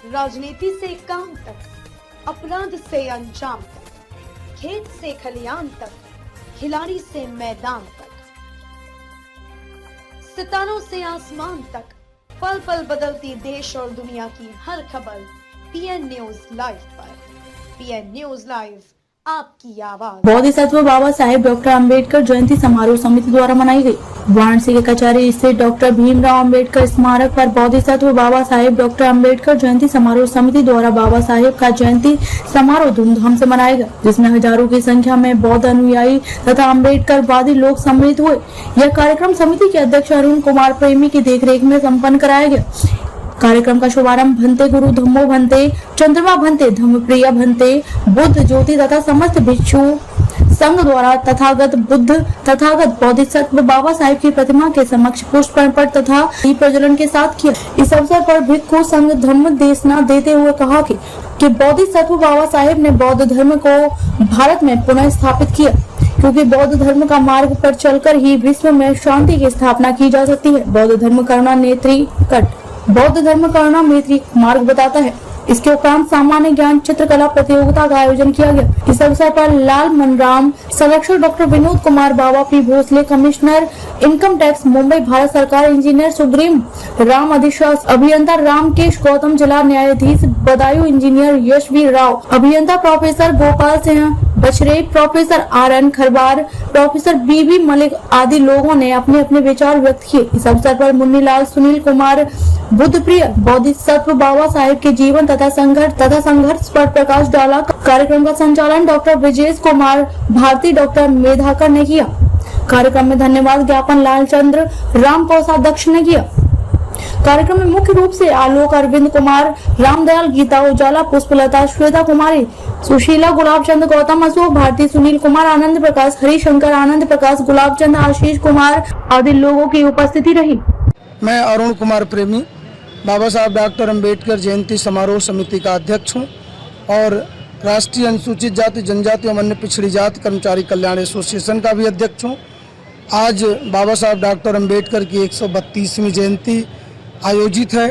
राजनीति से काम तक, अपराध से अंजाम तक, खेत से खलियान तक, खिलाड़ी से मैदान तक, सितारों से आसमान तक, पल पल बदलती देश और दुनिया की हर खबर पीएन न्यूज लाइव पर। पीएन न्यूज लाइव, आपकी आवाज। बोधिसत्व बाबा साहेब डॉक्टर अंबेडकर जयंती समारोह समिति द्वारा मनाई गई। वाराणसी के कचहरी स्थित डॉक्टर भीमराव अंबेडकर स्मारक पर बोधिसत्व बाबा साहेब डॉक्टर अंबेडकर जयंती समारोह समिति द्वारा बाबा साहेब का जयंती समारोह धूमधाम से मनाया गया, जिसमें हजारों की संख्या में बौद्ध अनुयायी तथा अम्बेडकरवादी लोग सम्मिलित हुए। यह कार्यक्रम समिति के अध्यक्ष अरुण कुमार प्रेमी की देखरेख में संपन्न कराया गया। कार्यक्रम का शुभारंभ भंते गुरु धम्मो भंते, चंद्रमा भंते, धम्मप्रिया भंते, बुद्ध ज्योति तथा समस्त भिक्षु संघ द्वारा तथागत बोधिसत्व बाबा साहेब की प्रतिमा के समक्ष पुष्प अर्पण तथा दीप प्रज्वलन के साथ किया। इस अवसर पर भिक्षु संघ धर्म देशना देते हुए कहा कि बोधिसत्व बाबा साहेब ने बौद्ध धर्म को भारत में पुनः स्थापित किया, क्योंकि बौद्ध धर्म का मार्ग पर चलकर ही विश्व में शांति की स्थापना की जा सकती है। बौद्ध धर्म करुणा मैत्री मार्ग बताता है। इसके उपरांत सामान्य ज्ञान चित्रकला प्रतियोगिता का आयोजन किया गया। इस अवसर पर लाल मनराम, संरक्षक doctor Vinod Kumar, Baba P Bhosle, commissioner income tax Mumbai Bharat सरकार, इंजीनियर सुग्रीम राम, अधीक्षक अभियंता रामकेश गौतम, जिला न्यायाधीश बदायूं, इंजीनियर यशवीर राव, अभियंता professor Gopal Singh Bachre, professor RN Kharbar, professor BB Malik आदि लोगों ने अपने अपने विचार व्यक्त किए। इस अवसर पर मुन्नीलाल, सुनील कुमार, बुद्धप्रिय, बोधिसत्व बाबा साहेब के जीवन तथा संघर्ष पर प्रकाश डाला। कार्यक्रम का संचालन डॉक्टर विजेश कुमार भारती, डॉक्टर मेधाकर ने किया। कार्यक्रम में धन्यवाद ज्ञापन लालचंद्र राम कोषाध्यक्ष ने किया। कार्यक्रम में मुख्य रूप से आलोक अरविंद कुमार, रामदयाल, गीता उजाला, पुष्पलता, श्वेता कुमारी, सुशीला, गुलाबचंद गौतम, अशोक भारती, सुनील कुमार, आनंद प्रकाश, हरिशंकर, आनंद प्रकाश, गुलाबचंद, आशीष कुमार आदि लोगों की उपस्थिति रही। मैं अरुण कुमार प्रेमी, बाबा साहब डॉक्टर अंबेडकर जयंती समारोह समिति का अध्यक्ष हूँ और राष्ट्रीय अनुसूचित जाति जनजाति एवं अन्य पिछड़ी जाति कर्मचारी कल्याण एसोसिएशन का भी अध्यक्ष हूँ। आज बाबा साहब डॉक्टर अंबेडकर की 132वीं जयंती आयोजित है।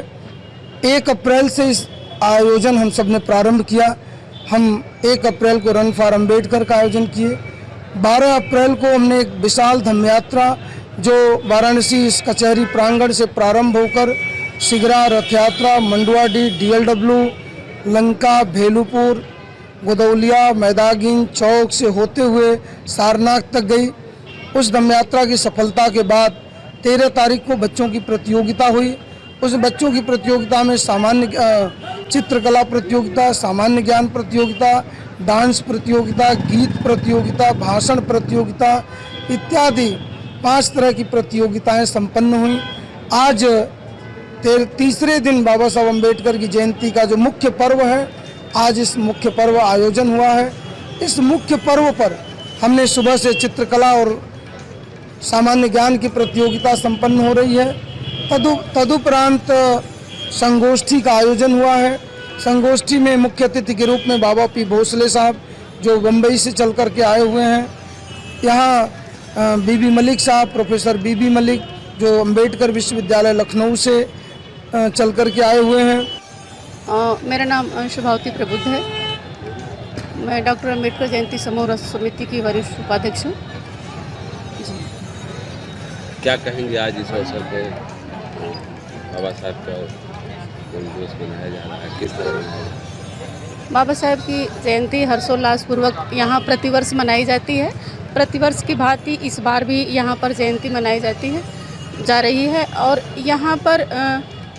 1 अप्रैल से इस आयोजन हम सब ने प्रारंभ किया। हम 1 अप्रैल को रन फॉर अंबेडकर का आयोजन किए। 12 अप्रैल को हमने एक विशाल धम्म यात्रा जो वाराणसी इस कचहरी प्रांगण से प्रारंभ होकर शिगरा, रथ यात्रा, मंडुआडीह, DLW, लंका, भेलूपुर, गोदौलिया, मैदागिन चौक से होते हुए सारनाथ तक गई। उस धम्म यात्रा की सफलता के बाद 13 तारीख को बच्चों की प्रतियोगिता हुई। उस बच्चों की प्रतियोगिता में सामान्य चित्रकला प्रतियोगिता, सामान्य ज्ञान प्रतियोगिता, डांस प्रतियोगिता, गीत प्रतियोगिता, भाषण प्रतियोगिता इत्यादि 5 तरह की प्रतियोगिताएं संपन्न हुई। आज तीसरे दिन बाबा साहब अम्बेडकर की जयंती का जो मुख्य पर्व है, आज इस मुख्य पर्व आयोजन हुआ है। इस मुख्य पर्व पर हमने सुबह से चित्रकला और सामान्य ज्ञान की प्रतियोगिता संपन्न हो रही है। तदुपरांत संगोष्ठी का आयोजन हुआ है। संगोष्ठी में मुख्य अतिथि के रूप में बाबा पी भोसले साहब जो मुंबई से चल कर के आए हुए हैं। यहाँ BB मलिक साहब, प्रोफेसर BB मलिक जो अंबेडकर विश्वविद्यालय लखनऊ से चल कर के आए हुए हैं। मेरा नाम शुभावती प्रबुद्ध है। मैं डॉक्टर अंबेडकर जयंती समारोह समिति की वरिष्ठ उपाध्यक्ष हूँ। क्या कहेंगे आज इस अवसर पे बाबा साहब का दिवस मनाया जा रहा है, किस तरह मनाया? बाबा साहब की जयंती हर्षोल्लास पूर्वक यहाँ प्रतिवर्ष मनाई जाती है। प्रतिवर्ष की भांति इस बार भी यहाँ पर जयंती मनाई जा रही है और यहाँ पर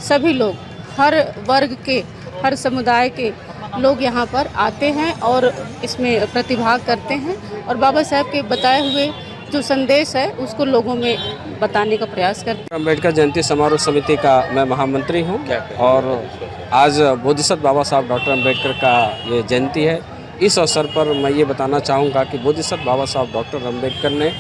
सभी लोग, हर वर्ग के, हर समुदाय के लोग यहाँ पर आते हैं और इसमें प्रतिभाग करते हैं और बाबा साहब के बताए हुए जो संदेश है उसको लोगों में बताने का प्रयास करते हैं। अम्बेडकर जयंती समारोह समिति का मैं महामंत्री हूँ और आज बोधिसत्व बाबा साहब डॉक्टर अम्बेडकर का ये जयंती है। इस अवसर पर मैं ये बताना चाहूँगा कि बोधिसत्व बाबा साहब डॉक्टर अम्बेडकर ने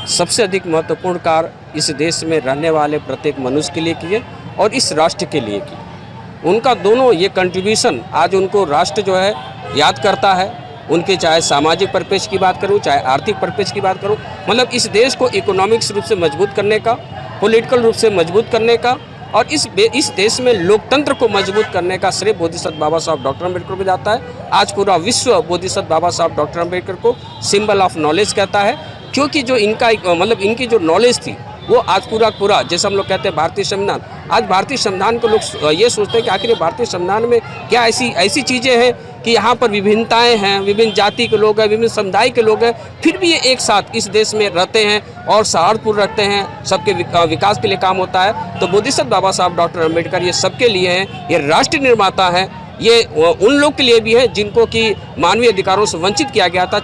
सबसे अधिक महत्वपूर्ण कार्य इस देश में रहने वाले प्रत्येक मनुष्य के लिए किए और इस राष्ट्र के लिए किए। उनका दोनों ये कंट्रीब्यूशन आज उनको राष्ट्र जो है याद करता है। उनके चाहे सामाजिक परिपेक्ष की बात करूं, चाहे आर्थिक परिपेक्ष की बात करूं, मतलब इस देश को इकोनॉमिक्स रूप से मजबूत करने का, पॉलिटिकल रूप से मजबूत करने का और इस देश में लोकतंत्र को मजबूत करने का श्रेय बोधिसत्व बाबा साहब डॉक्टर अम्बेडकर को जाता है। आज पूरा विश्व बोधिसत्व बाबा साहब डॉक्टर अम्बेडकर को सिंबल ऑफ नॉलेज कहता है, क्योंकि जो इनका मतलब इनकी जो नॉलेज थी वो आज पूरा जैसे हम लोग कहते हैं भारतीय संविधान, आज भारतीय संविधान को लोग ये सोचते हैं कि आखिर भारतीय संविधान में क्या ऐसी चीज़ें हैं कि यहाँ पर विभिन्नताएं हैं, विभिन्न जाति के लोग हैं, विभिन्न समुदाय के लोग हैं, फिर भी ये एक साथ इस देश में रहते हैं और सौहार्दपूर्ण रखते हैं, सबके विकास के लिए काम होता है। तो बोधिसत्व बाबा साहब डॉक्टर अम्बेडकर ये सबके लिए हैं, ये राष्ट्र निर्माता हैं, ये उन लोग के लिए भी है जिनको कि मानवीय अधिकारों से वंचित किया गया था।